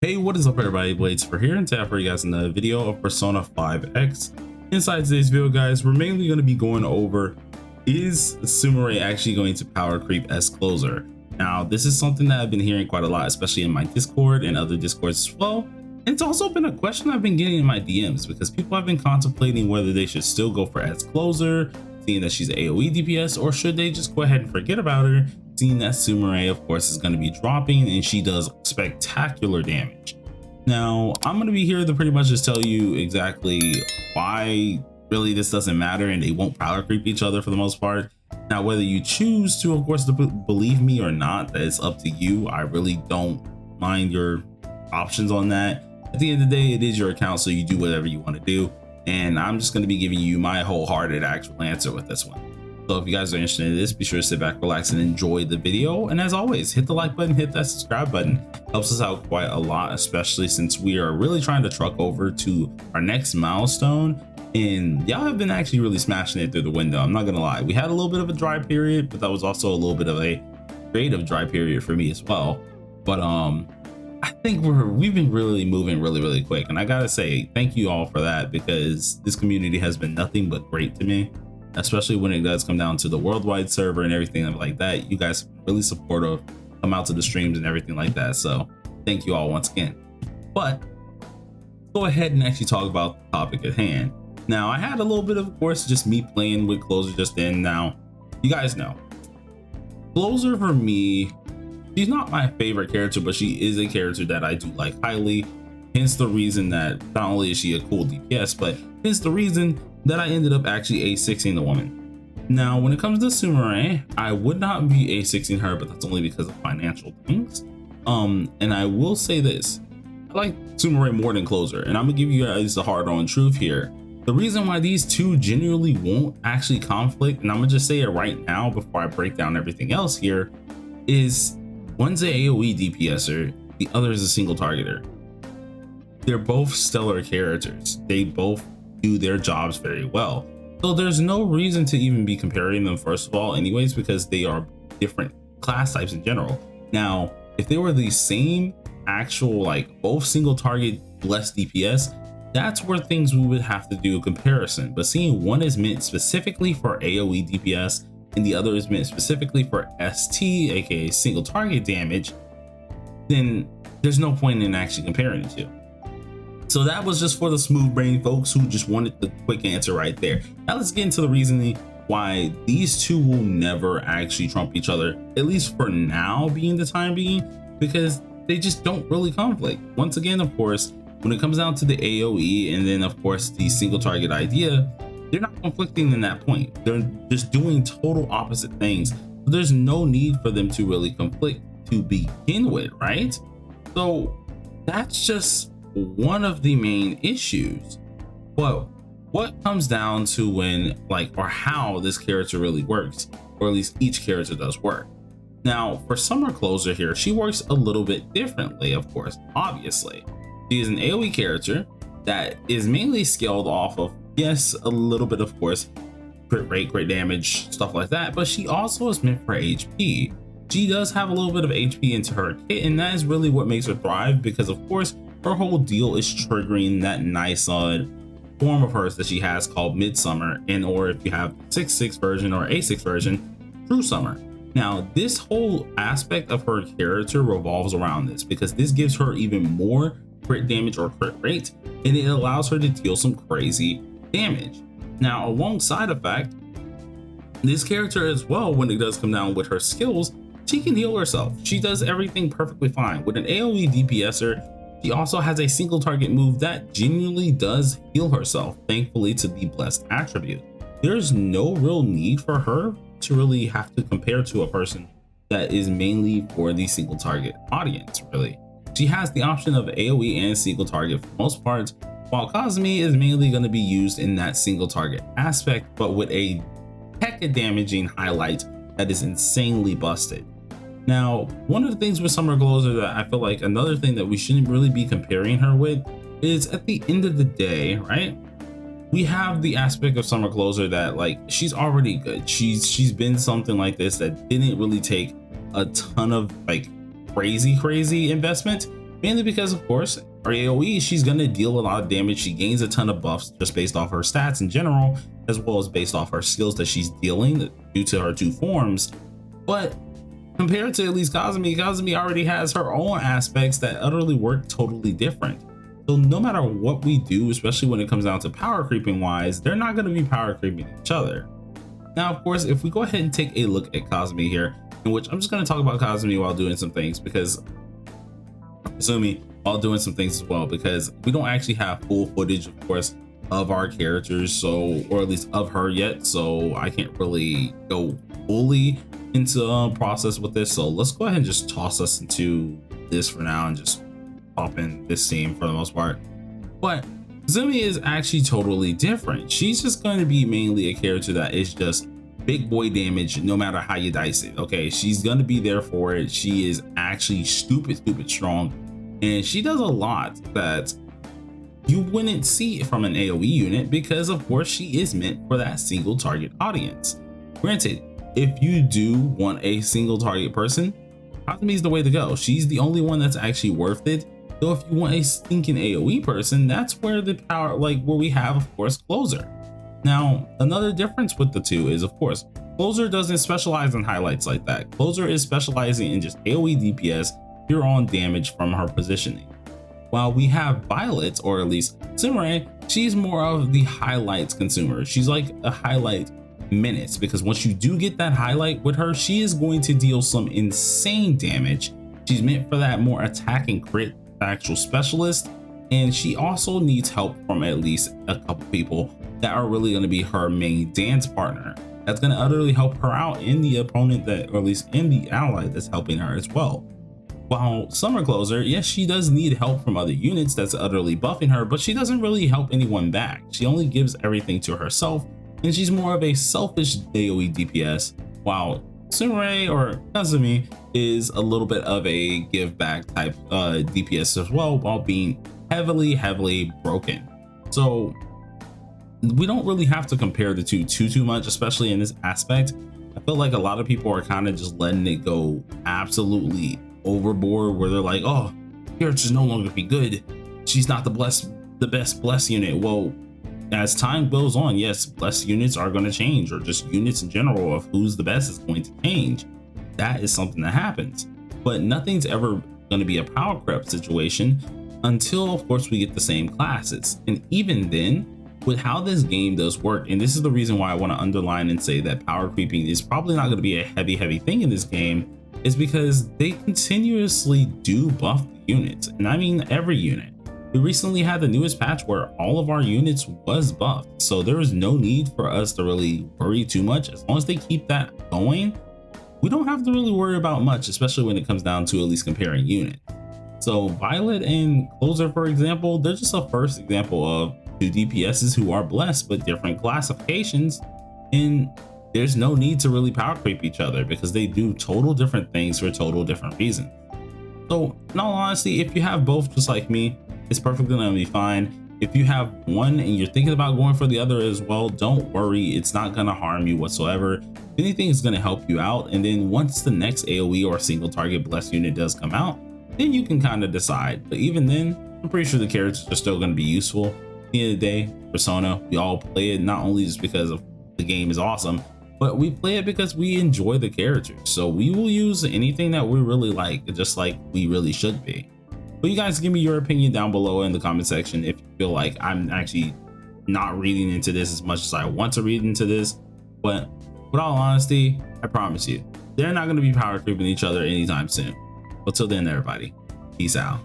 Hey, what is up everybody, Blades for here, and today for you guys another video of Persona 5X. Inside today's video guys, we're mainly going to be going over, is Sumire actually going to power creep as closer? Now this is something that I've been hearing quite a lot, especially in my Discord and other Discords as well. And it's also been a question I've been getting in my DMs because people have been contemplating whether they should still go for as closer, seeing that she's AoE DPS, or should they just go ahead and forget about her, seeing that Sumire of course is going to be dropping and she does spectacular damage. Now I'm going to be here to pretty much just tell you exactly why really this doesn't matter and they won't power creep each other for the most part. Now whether you choose to of course to believe me or not, that is up to you. I really don't mind your options on that. At the end of the day, it is your account, so you do whatever you want to do, and I'm just going to be giving you my wholehearted actual answer with this one. So if you guys are interested in this, be sure to sit back, relax, and enjoy the video. And as always, hit the like button, hit that subscribe button. Helps us out quite a lot, especially since we are really trying to truck over to our next milestone. And y'all have been actually really smashing it through the window. I'm not gonna lie. We had a little bit of a dry period, but that was also a little bit of a creative dry period for me as well. But I think we've been really moving really quick. And I gotta say, thank you all for that, because this community has been nothing but great to me. Especially when it does come down to the worldwide server and everything like that. You guys are really supportive, come out to the streams and everything like that. So thank you all once again. But let's go ahead and actually talk about the topic at hand. Now I had a little bit of course just me playing with Closer just then. Now you guys know Closer for me, she's not my favorite character, but she is a character that I do like highly. Hence the reason that not only is she a cool DPS, but hence the reason that I ended up actually A6ing the woman. Now when it comes to Sumire, I would not be A6ing her, but that's only because of financial things. And I will say this, I like Sumire more than Closer, and I'm gonna give you guys the hard-on truth here. The reason why these two genuinely won't actually conflict, and I'm gonna just say it right now before I break down everything else here, is one's a AoE DPSer, the other is a single targeter. They're both stellar characters. They both do their jobs very well. So there's no reason to even be comparing them first of all anyways, because they are different class types in general. Now, if they were the same actual, like both single target less DPS, that's where things we would have to do a comparison. But seeing one is meant specifically for AoE DPS and the other is meant specifically for ST, aka single target damage, then there's no point in actually comparing the two. So that was just for the smooth brain folks who just wanted the quick answer right there. Now let's get into the reasoning why these two will never actually trump each other, at least for now being the time being, because they just don't really conflict. Once again, of course, when it comes down to the AoE and then of course the single target idea, they're not conflicting in that point. They're just doing total opposite things. So there's no need for them to really conflict to begin with, right? So that's just one of the main issues. But what comes down to when, like, or how this character really works, or at least each character does work. Now for Sumire Closer here, she works a little bit differently, of course. Obviously she is an AoE character that is mainly scaled off of, yes, a little bit of course crit rate, crit damage, stuff like that, but she also is meant for HP. She does have a little bit of HP into her kit, and that is really what makes her thrive, because of course her whole deal is triggering that nice form of hers that she has called Midsummer, and or if you have 6.6 version or A6 version, True Summer. Now this whole aspect of her character revolves around this, because this gives her even more crit damage or crit rate, and it allows her to deal some crazy damage. Now alongside the fact, this character as well, when it does come down with her skills, she can heal herself. She does everything perfectly fine. With an AoE DPSer, she also has a single target move that genuinely does heal herself, thankfully to the blessed attribute. There's no real need for her to really have to compare to a person that is mainly for the single target audience, really. She has the option of AoE and single target for most parts, while Cosme is mainly going to be used in that single target aspect, but with a hecka damaging highlight that is insanely busted. Now, one of the things with Sumire Closer that I feel like another thing that we shouldn't really be comparing her with is, at the end of the day, right? We have the aspect of Sumire Closer that, like, she's already good. She's been something like this that didn't really take a ton of like crazy investment. mainly because of course her AoE, she's going to deal a lot of damage. She gains a ton of buffs just based off her stats in general, as well as based off her skills that she's dealing due to her 2 forms. But compared to at least Kazumi already has her own aspects that utterly work totally different. So no matter what we do, especially when it comes down to power creeping wise, they're not going to be power creeping each other. Now, of course, if we go ahead and take a look at Kazumi here, in which I'm just going to talk about Kazumi while doing some things, because Kazumi while doing some things as well, because we don't actually have full footage, of course, of our characters, so, or at least of her yet, so I can't really go fully into process with this. So let's go ahead and just toss us into this for now and just pop in this scene for the most part. But Kazumi is actually totally different. She's just going to be mainly a character that is just big boy damage no matter how you dice it. Okay, she's going to be there for it. She is actually stupid strong, and she does a lot that you wouldn't see from an AoE unit, because of course she is meant for that single target audience. Granted, if you do want a single target person, Kazumi is the way to go. She's the only one that's actually worth it. So if you want a stinking AoE person, that's where the power, like where we have, of course, Closer. Now, another difference with the two is, of course, Closer doesn't specialize in highlights like that. Closer is specializing in just AoE DPS, pure on damage from her positioning. While we have Violet, or at least Sumire, she's more of the highlights consumer. She's like a highlight menace, because once you do get that highlight with her, she is going to deal some insane damage. She's meant for that more attack and crit actual specialist, and she also needs help from at least a couple people that are really going to be her main dance partner. That's going to utterly help her out in the opponent, that, or at least in the ally that's helping her as well. While Summer Closer, yes, she does need help from other units that's utterly buffing her, but she doesn't really help anyone back. She only gives everything to herself, and she's more of a selfish AoE DPS, while Sumire, or Kazumi, is a little bit of a give back type DPS as well, while being heavily broken. So we don't really have to compare the two too much, especially in this aspect. I feel like a lot of people are kind of just letting it go absolutely overboard, where they're like, oh, character's no longer be good, she's not the best bless unit. Well, as time goes on, yes, bless units are going to change, or just units in general of who's the best is going to change. That is something that happens, but nothing's ever going to be a power creep situation until, of course, we get the same classes. And even then, with how this game does work, and this is the reason why I want to underline and say that power creeping is probably not going to be a heavy thing in this game, is because they continuously do buff the units, and I mean every unit. We recently had the newest patch where all of our units was buffed, so there is no need for us to really worry too much. As long as they keep that going, we don't have to really worry about much, especially when it comes down to at least comparing units. So Violet and Closer, for example, they're just a first example of two DPSs who are blessed but different classifications, and there's no need to really power creep each other because they do total different things for total different reasons. So in all honesty, if you have both just like me, it's perfectly gonna be fine. If you have one and you're thinking about going for the other as well, don't worry, it's not gonna harm you whatsoever. If anything, is gonna help you out, and then once the next AoE or single target blessed unit does come out, then you can kind of decide. But even then, I'm pretty sure the characters are still gonna be useful. At the end of the day, Persona, we all play it not only just because of the game is awesome, but we play it because we enjoy the characters. So we will use anything that we really like, just like we really should be. But you guys give me your opinion down below in the comment section if you feel like I'm actually not reading into this as much as I want to read into this. But with all honesty, I promise you, they're not going to be power creeping each other anytime soon. Until then, everybody, peace out.